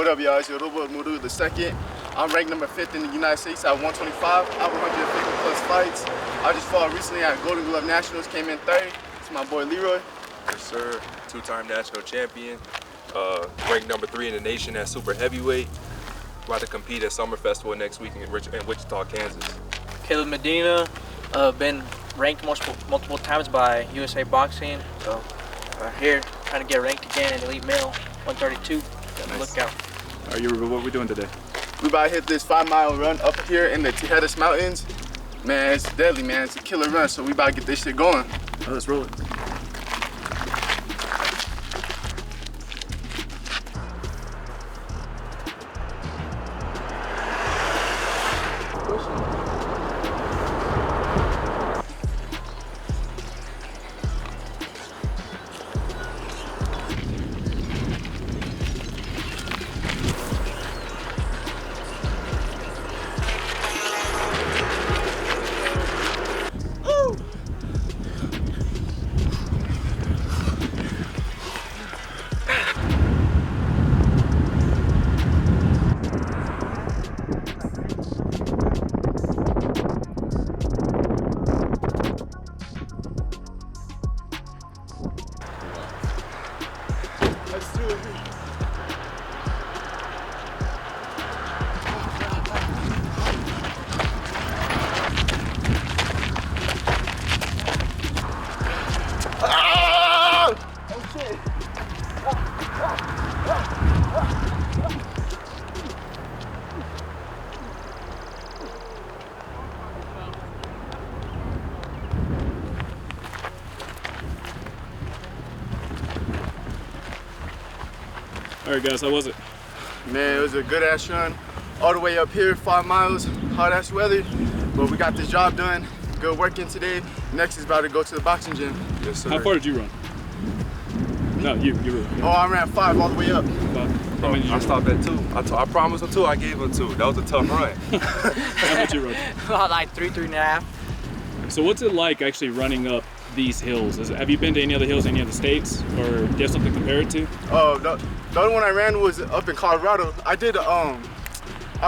What up, y'all? It's Yoruba Moreu the second. I'm ranked number 5th in the United States at 125. I have 150 plus fights. I just fought recently at Golden Glove Nationals, came in 3rd. It's my boy Leroy. Yes, sir. 2-time national champion. Ranked number 3 in the nation at super heavyweight. About to compete at Summer Festival next week in Wichita, Kansas. Kaleb Medina, been ranked multiple times by USA Boxing. So here, trying to get ranked again in elite male, 132. Nice. Look out. All right, Yoruba, what are we doing today? We about to hit this 5-mile run up here in the Shadowboxing Mountains. Man, it's deadly, man. It's a killer run, so we about to get this shit going. Oh, let's roll it. All right, guys, how was it? Man, it was a good ass run. All the way up here, 5 miles, hot ass weather. But we got this job done. Good working today. Next is about to go to the boxing gym. Yes, sir. How far did you run? No, you ran. Oh, I ran 5 all the way up. Bro, I stopped at 2. I promised him 2, I gave him 2. That was a tough run. How much you run? Like 3.5. So what's it like actually running up these hills? Have you been to any other hills in any other states, or do you have something to compare it to? Oh, the other one I ran was up in Colorado. I did I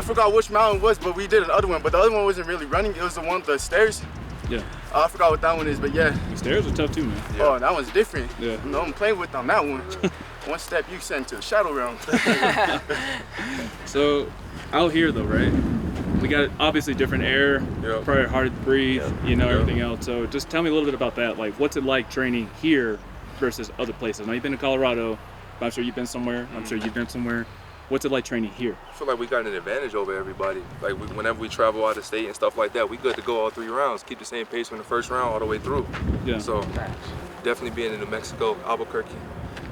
forgot which mountain it was, but we did another one. But the other one wasn't really running. It was the one with the stairs. Yeah. I forgot what that one is, but yeah. The stairs are tough too, man. Yeah. Oh, that one's different. Yeah. No, I'm playing with on that one. One step you send to the shadow realm. So out here though, right? We got obviously different air, probably hard to breathe, you know, everything else. So just tell me a little bit about that. Like, what's it like training here versus other places? I know you've been to Colorado, but I'm sure you've been somewhere. I'm sure you've been somewhere. What's it like training here? I feel like we got an advantage over everybody. Like whenever we travel out of state and stuff like that, we good to go all 3 rounds. Keep the same pace from the first round all the way through. Yeah. So definitely being in New Mexico, Albuquerque,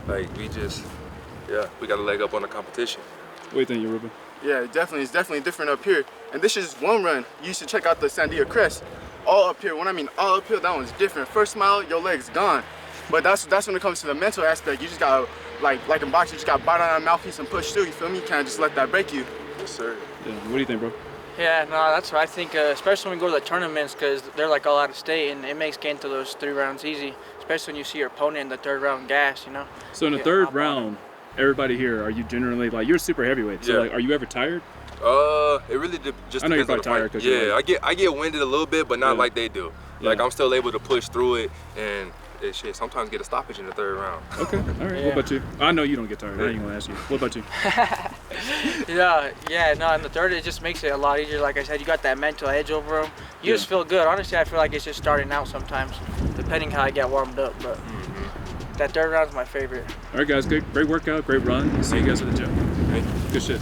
like we got a leg up on the competition. What do you think, Yoruba? Yeah, definitely. It's definitely different up here. And this is one run. You should check out the Sandia Crest. All up here. When I mean all uphill, that one's different. First mile, your leg's gone. But that's when it comes to the mental aspect. You just gotta, like in boxing, you just gotta bite on that mouthpiece and push through. You feel me? You can't just let that break you. Yes, sir. Yeah. What do you think, bro? Yeah, no, that's what I think, especially when we go to the tournaments, because they're like all out of state, and it makes getting to those 3 rounds easy, especially when you see your opponent in the 3rd round gas, you know? So in the 3rd round, everybody here, are you generally, like, you're super heavyweight, so like, are you ever tired? It really just I know depends you're on the tired. fight. Yeah, I get winded a little bit, but not like they do. Like I'm still able to push through it, and shit, sometimes get a stoppage in the 3rd round. Okay, all right. What about you? I know you don't get tired. I ain't gonna ask you. What about you? yeah, no, in the 3rd, it just makes it a lot easier. Like I said, you got that mental edge over them. You just feel good. Honestly, I feel like it's just starting out sometimes, depending how I get warmed up. But that 3rd round is my favorite. All right, guys, great workout, great run. See you guys at the gym. Thank you. Good shit.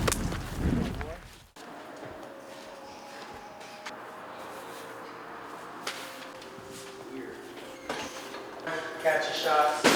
Catchy shots.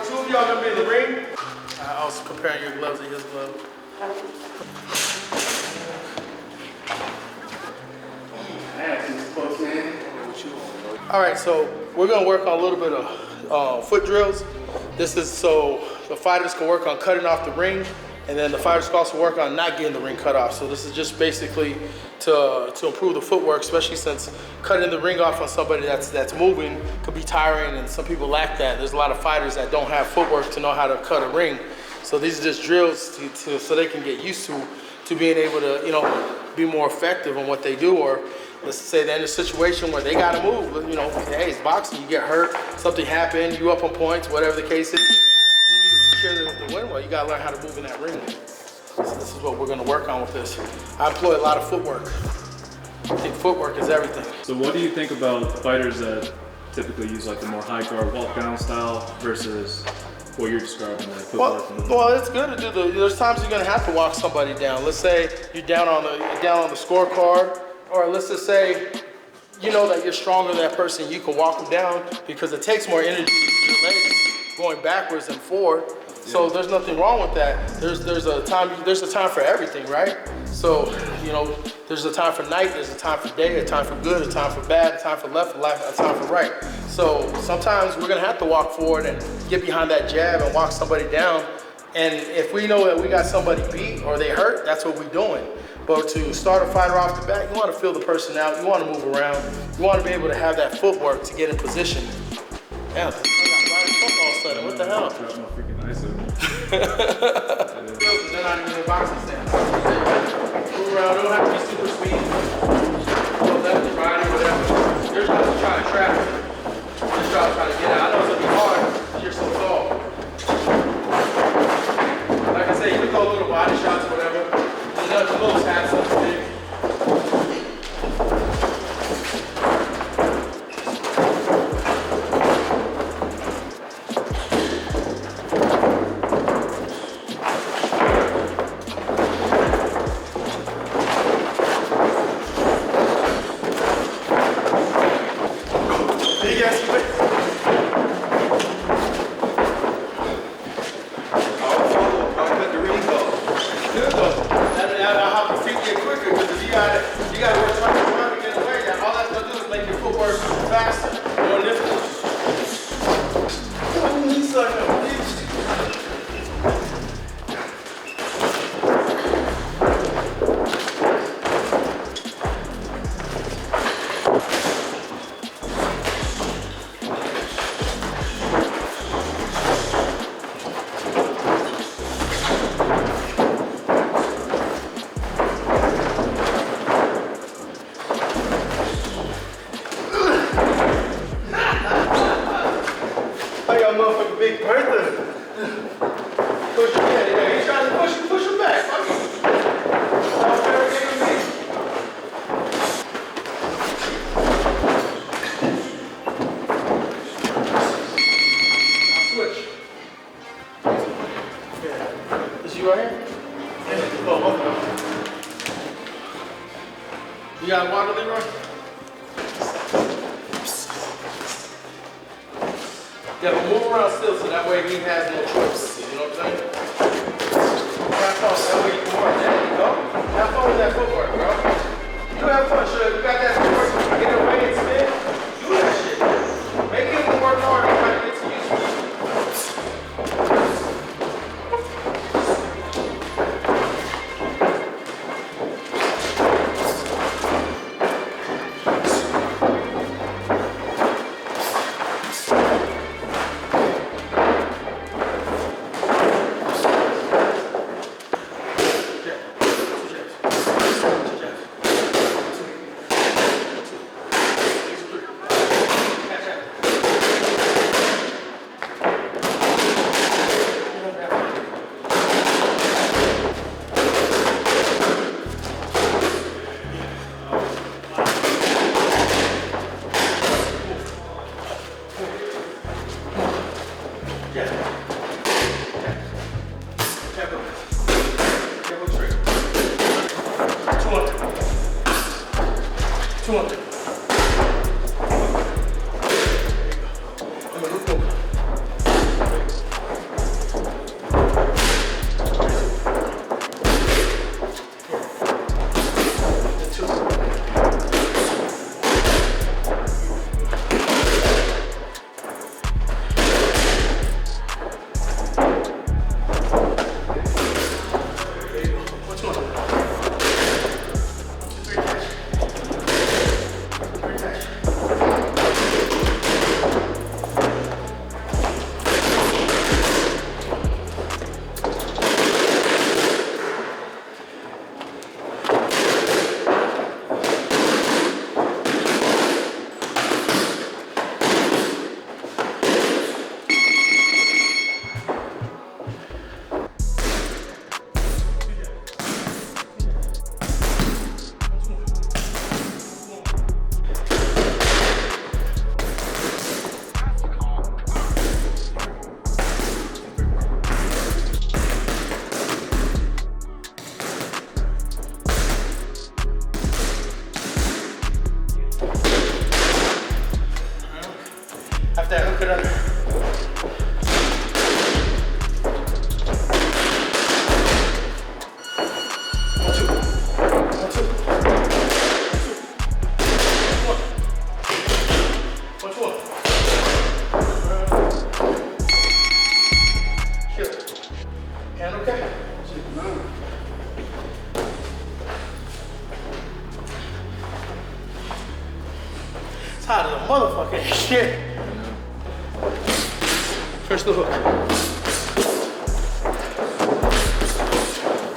two of y'all gonna be in the ring. I was comparing your gloves to his gloves. All right, so we're gonna work on a little bit of foot drills. This is so the fighters can work on cutting off the ring, and then the fighters can also work on not getting the ring cut off. So this is just basically to improve the footwork, especially since cutting the ring off on somebody that's moving could be tiring, and some people lack that. There's a lot of fighters that don't have footwork to know how to cut a ring. So these are just drills so they can get used to being able to, you know, be more effective on what they do. Or let's say they're in a situation where they gotta move. You know, hey, it's boxing, you get hurt, something happened, you up on points, whatever the case is. You need to secure the win. Well, you gotta learn how to move in that ring. So this is what we're gonna work on with this. I employ a lot of footwork. I think footwork is everything. So what do you think about fighters that typically use like the more high guard walk down style versus what you're describing, like footwork? Well, it's good to do there's times you're gonna have to walk somebody down. Let's say you're down on the scorecard, or let's just say you know that you're stronger than that person, you can walk them down because it takes more energy to use your legs going backwards and forward. So there's nothing wrong with that. There's a time for everything, right? So, you know, there's a time for night, there's a time for day, a time for good, a time for bad, a time for left, a time for right. So sometimes we're gonna have to walk forward and get behind that jab and walk somebody down. And if we know that we got somebody beat or they hurt, that's what we're doing. But to start a fighter off the bat, you want to feel the person out, you want to move around, you want to be able to have that footwork to get in position. Damn, I got right foot all of a sudden, what the hell? They're not even in boxing stance. Move around, don't have to be super speed. Go left to right or whatever. They're just trying to trap it. Just trying to get out. I know it's going to be hard because you're so tall. Like I said, you can go little body shots or whatever. The little taps up big. You got water, Leroy? Yeah, but move around still so that way he has no choice. You know what I'm saying? Have fun, that way you can work. There you go. Have fun with that footwork, bro. You have fun, sure. You got that footwork, you can get away and spin. Do that shit. Make him work hard and try to get to you.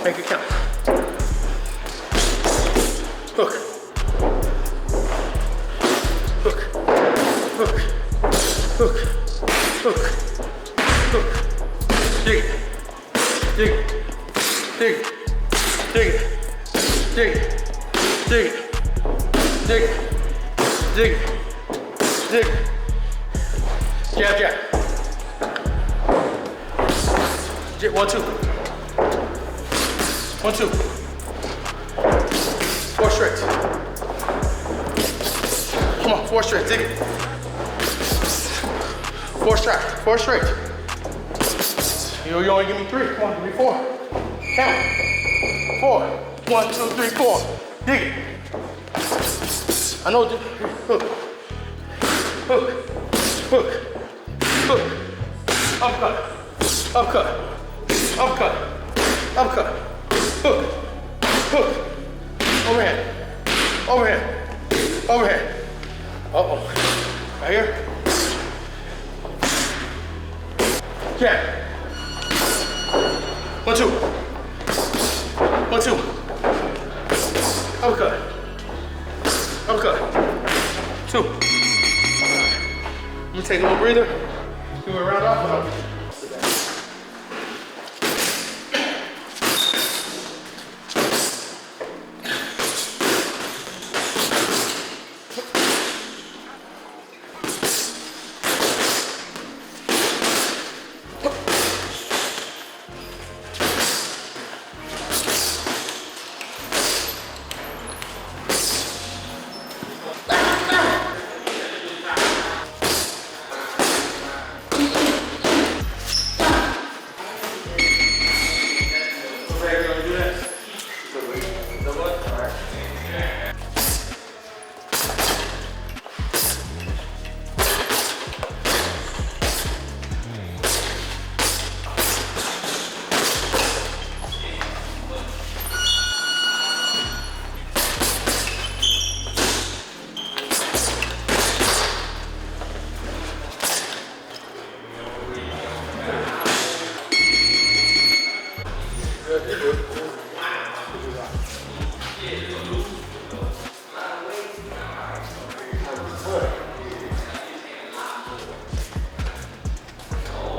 Make it count. Hook. Hook. Hook. Hook. Hook. Hook. Dig. Dig. Dig. Dig. Dig. Dig. Dig. Dig. Dig. Jab, jab. Jab, 1, 2. 1, 2. 4 straight. Come on, 4 straight, dig it. 4 straight, 4 straight. You only give me 3, come on, give me 4. Count. 4, 1, 2, 3, 4. Dig it. I know, hook, hook, hook, hook. Upcut, upcut, upcut, upcut. Hook, hook, overhand, overhand, overhand. Uh-oh, right here. Jab. 1, 2. 1, 2. Uppercut. Uppercut. 2. Let me take a little breather. Give it a round off.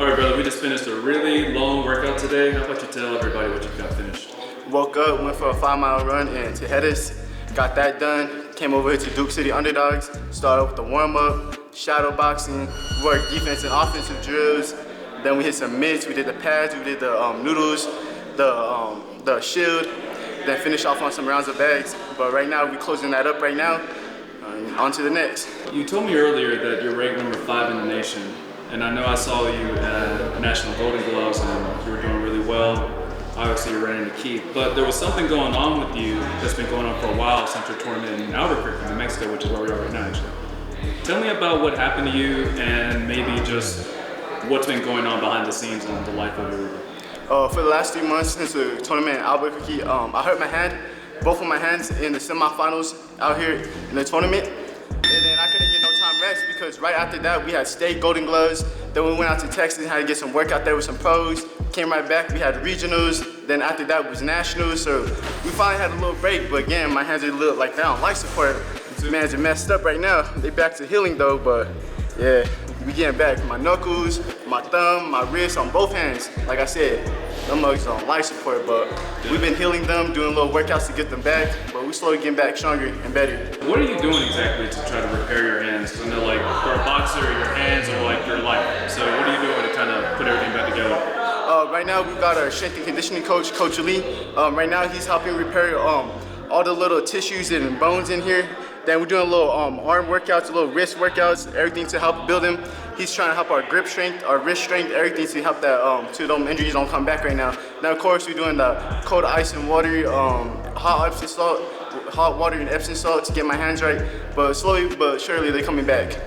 All right, brother, we just finished a really long workout today. How about you tell everybody what you got finished? Woke up, went for a 5-mile run in Tejedas, got that done, came over here to Duke City Underdogs, started with the warm-up, shadow boxing, worked defense and offensive drills, then we hit some mitts, we did the pads, we did the noodles, the shield, then finished off on some rounds of bags. But right now, we're closing that up right now, on to the next. You told me earlier that you're ranked number 5 in the nation, and I know I saw you at National Golden Gloves and you were doing really well. Obviously you're running the key, but there was something going on with you that's been going on for a while since your tournament in Albuquerque, New Mexico, which is where we are right now actually. Tell me about what happened to you and maybe just what's been going on behind the scenes in the life of Yoruba. For the last 3 months since the tournament in Albuquerque, I hurt my hand, both of my hands in the semifinals out here in the tournament. And then I couldn't get no time rest because right after that we had state Golden Gloves. Then we went out to Texas and had to get some work out there with some pros. Came right back, we had regionals. Then after that was nationals. So we finally had a little break, but again, my hands are a little like they don't like support. My hands are messed up right now. They back to healing though, but yeah, we getting back. My knuckles, my thumb, my wrist on both hands. Like I said, them mugs don't like support, but we've been healing them, doing little workouts to get them back, but we slowly getting back stronger and better. What are you doing exactly to try to repair your hands? Because I know like for a boxer, your hands are like your life. So what are you doing to kind of put everything back together? Right now we've got our strength and conditioning coach, Coach Lee. Right now he's helping repair all the little tissues and bones in here. Then we're doing a little arm workouts, a little wrist workouts, everything to help build him. He's trying to help our grip strength, our wrist strength, everything to help that so those injuries don't come back right now. Now of course we're doing the cold ice and water, hot water and Epsom salt to get my hands right. But slowly but surely they're coming back.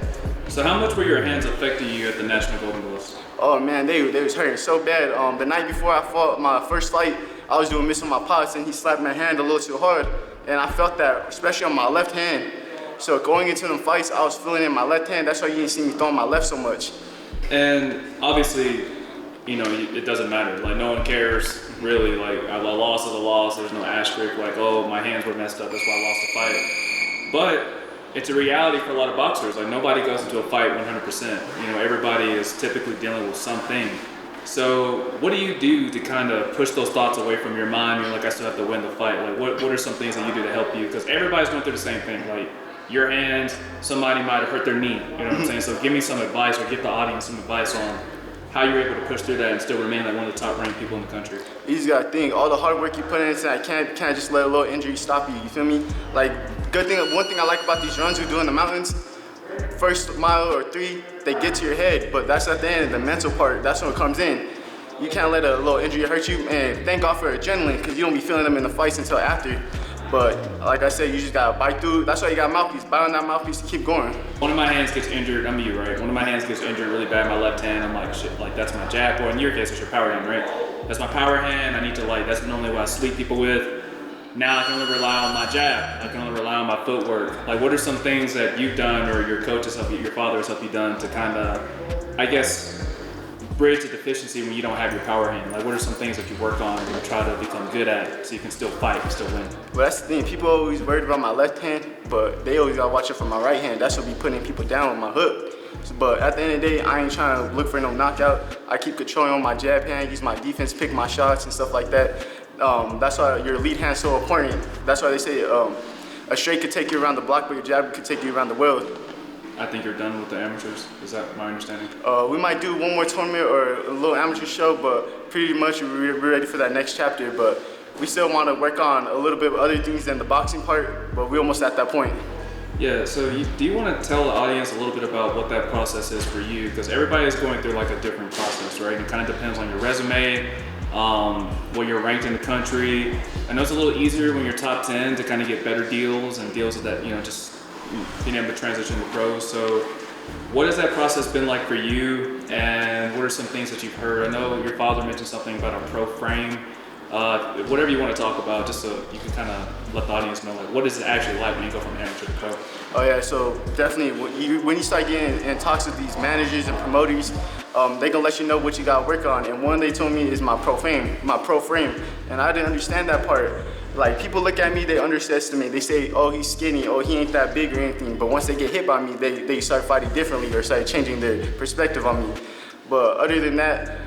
So how much were your hands affecting you at the National Golden Gloves? Oh man, they was hurting so bad. The night before I fought my first fight, I was doing missing my pots and he slapped my hand a little too hard. And I felt that, especially on my left hand. So going into them fights, I was feeling it in my left hand. That's why you didn't see me throwing my left so much. And obviously, you know, it doesn't matter. Like, no one cares, really. Like, a loss is a loss. There's no asterisk, like, oh, my hands were messed up, that's why I lost the fight. But it's a reality for a lot of boxers. Like, nobody goes into a fight 100%. You know, everybody is typically dealing with something. So what do you do to kind of push those thoughts away from your mind? You're like, I still have to win the fight. Like, what are some things that you do to help you? Because everybody's going through the same thing. Like, your hands, somebody might have hurt their knee. You know what I'm saying? So give me some advice, or give the audience some advice on how you're able to push through that and still remain like one of the top ranked people in the country. You just gotta think, all the hard work you put into that, can't just let a little injury stop you, you feel me? Like, one thing I like about these runs we do in the mountains, first mile or 3, they get to your head, but that's at the end, the mental part, that's when it comes in. You can't let a little injury hurt you, and thank God for adrenaline, because you don't be feeling them in the fights until after. But like I said, you just gotta bite through. That's why you got a mouthpiece. Bite on that mouthpiece to keep going. One of my hands gets injured, I'm you, right? One of my hands gets injured really bad, my left hand. I'm like, shit, like that's my jab. Or in your case, it's your power hand, right? That's my power hand. I need to like, that's normally what I sleep people with. Now I can only rely on my jab. I can only rely on my footwork. Like, what are some things that you've done, or your coaches help you, your father has helped you done to kind of, I guess, bridge the deficiency when you don't have your power hand? Like, what are some things that you work on and you try to become good at so you can still fight and still win? Well, that's the thing. People are always worried about my left hand, but they always gotta watch it for my right hand. That's what be putting people down with my hook. But at the end of the day, I ain't trying to look for no knockout. I keep controlling on my jab hand, use my defense, pick my shots and stuff like that. That's why your lead hand's so important. That's why they say a straight could take you around the block, but your jab could take you around the world. I think you're done with the amateurs. Is that my understanding? We might do one more tournament or a little amateur show, but pretty much we're ready for that next chapter. But we still want to work on a little bit of other things than the boxing part, but we're almost at that point. Yeah, so do you want to tell the audience a little bit about what that process is for you? Because everybody is going through like a different process, right? It kind of depends on your resume, where you're ranked in the country. I know it's a little easier when you're top 10 to kind of get better deals and deals that, you know, just being able to transition to pros. So what has that process been like for you, and what are some things that you've heard? I know your father mentioned something about a pro frame. Whatever you want to talk about, just so you can kind of let the audience know, like, what is it actually like when you go from amateur to pro? Oh yeah, so definitely when you start getting in talks with these managers and promoters, they gonna let you know what you gotta work on. And one they told me is my pro frame, and I didn't understand that part. Like, people look at me, they underestimate. They say, oh, he's skinny, oh, he ain't that big or anything. But once they get hit by me, they start fighting differently or start changing their perspective on me. But other than that,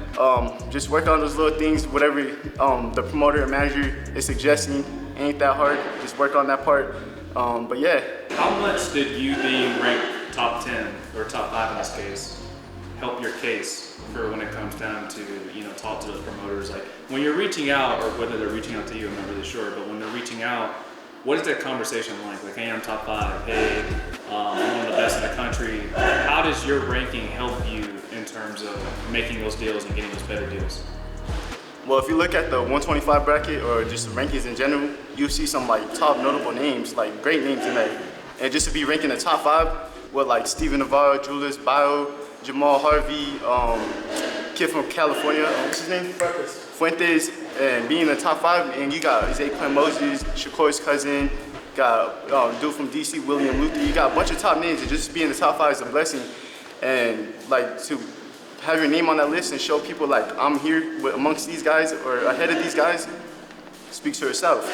just work on those little things, whatever the promoter or manager is suggesting. Ain't that hard, just work on that part. But yeah. How much did you being ranked top 10, or top 5 in this case, help your case for when it comes down to, you know, talk to those promoters? Like, when you're reaching out, or whether they're reaching out to you, I'm not really sure, but when they're reaching out, what is that conversation like? Like, hey, I'm top 5, hey, I'm one of the best in the country. How does your ranking help you in terms of making those deals and getting those better deals? Well, if you look at the 125 bracket or just the rankings in general, you'll see some like top notable names, like great names in there. And just to be ranking the top 5 with like Steven Navarro, Julius Bio, Jamal Harvey, kid from California, what's his name? Fuentes, and being in the top 5, and you got Zay Clem Moses, Shakur's cousin, got dude from DC, William Luther. You got a bunch of top names, and just being in the top 5 is a blessing. And like, to have your name on that list and show people like I'm here amongst these guys or ahead of these guys speaks for itself.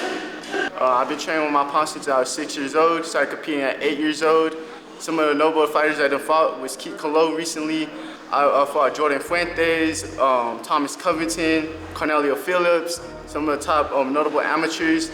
I've been training with my pops since I was 6 years old, started competing at 8 years old. Some of the notable fighters I done fought was Keith Colo recently. I fought Jordan Fuentes, Thomas Covington, Cornelio Phillips, some of the top notable amateurs.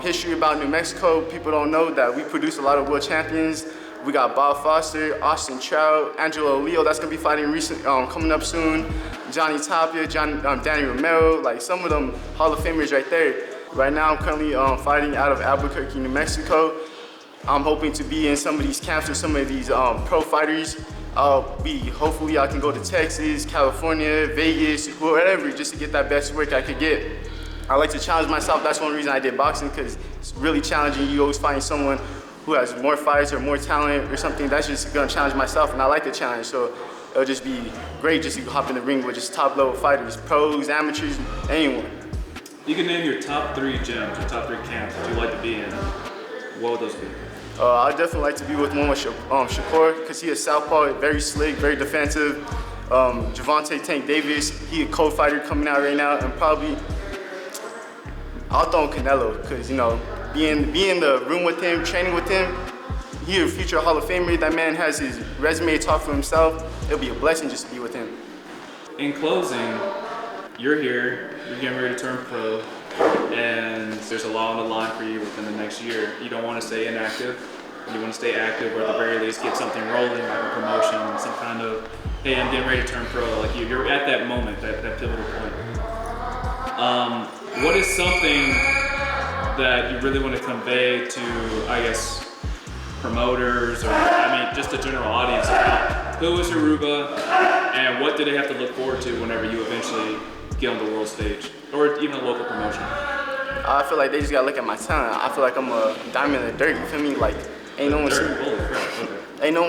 History about New Mexico, people don't know that we produce a lot of world champions. We got Bob Foster, Austin Trout, Angelo Leo, that's gonna be fighting coming up soon. Johnny Tapia, Danny Romero, like some of them Hall of Famers right there. Right now I'm currently fighting out of Albuquerque, New Mexico. I'm hoping to be in some of these camps with some of these pro fighters. Hopefully I can go to Texas, California, Vegas, wherever, just to get that best work I could get. I like to challenge myself. That's one reason I did boxing, because it's really challenging. You always find someone who has more fights or more talent or something. That's just gonna challenge myself, and I like the challenge. So it'll just be great just to hop in the ring with just top level fighters, pros, amateurs, anyone. You can name your top 3 gyms, your top 3 camps that you'd like to be in. What would those be? I'd definitely like to be with one with Shakur, because he is southpaw, very slick, very defensive. Javante Tank Davis, he a co-fighter coming out right now, and probably I'll throw in Canelo, because, you know, being in the room with him, training with him, he a future Hall of Famer. That man has his resume to talk for himself. It'll be a blessing just to be with him. In closing, you're here, you're getting ready to turn pro, and there's a lot on the line for you within the next year. You don't want to stay inactive. You want to stay active, or at the very least get something rolling, like a promotion, some kind of, hey, I'm getting ready to turn pro. Like you're at that moment, that pivotal point. What is something that you really want to convey to, I guess, promoters, or I mean, just the general audience about who is Yoruba and what do they have to look forward to whenever you eventually get on the world stage, or even a local promotion? I feel like they just gotta look at my talent. I feel like I'm a diamond in the dirt, you feel me? Like, ain't no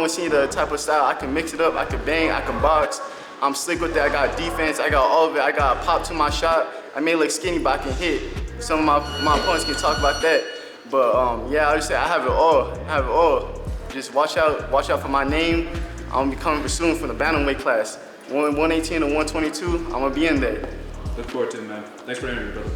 one see the type of style. I can mix it up, I can bang, I can box. I'm slick with that. I got defense, I got all of it. I got pop to my shot. I may look skinny, but I can hit. Some of my opponents can talk about that. But yeah, I just say I have it all. I have it all. Just watch out for my name. I'm gonna be coming soon from the bantamweight class. 118 to 122, I'm gonna be in there. Look forward to it, man. Thanks for interviewing, brother.